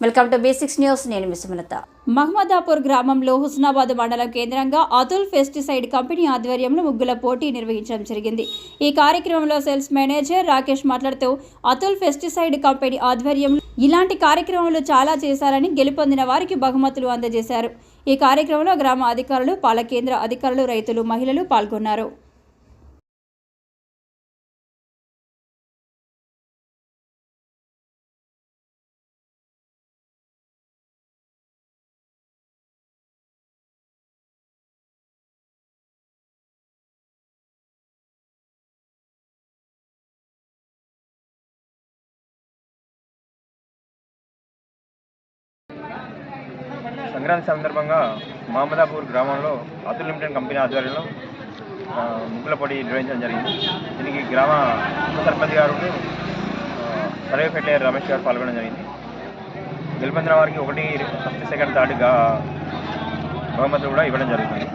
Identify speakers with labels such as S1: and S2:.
S1: Welcome to basics news. నేను మిసుమలత. మహమ్మదాపూర్ గ్రామంలో హుస్నాబాద్ మండలం కేంద్రంగా అతుల్ పెస్టిసైడ్ కంపెనీ ఆధ్వర్యంలో ముగ్గుల పోటీ నిర్వహించడం జరిగింది. ఈ కార్యక్రమంలో సేల్స్ మేనేజర్ రాకేష్ మాట్లాడుతూ అతుల్ పెస్టిసైడ్ కంపెనీ ఆధ్వర్యంలో ఇలాంటి కార్యక్రమాలు చాలా చేశారని, గెలుపొందిన వారికి బహుమతులు అందజేశారు. ఈ కార్యక్రమంలో గ్రామ అధికారులు, పాల కేంద్ర అధికారులు, రైతులు, మహిళలు పాల్గొన్నారు.
S2: సంక్రాంతి సందర్భంగా మహమ్మదాపూర్ గ్రామంలో అతుల్ లిమిటెడ్ కంపెనీ ఆధ్వర్యంలో ముగ్గుల పోటీ నిర్వహించడం జరిగింది. దీనికి గ్రామ సర్పంచ్ గారు, సర్వే ఫెర్టిలైజర్ రమేష్ గారు పాల్గొనడం జరిగింది. గెలుపొందిన వారికి 1, ఫస్ట్, సెకండ్, థర్డ్గా బహుమతులు కూడా ఇవ్వడం జరుగుతుంది.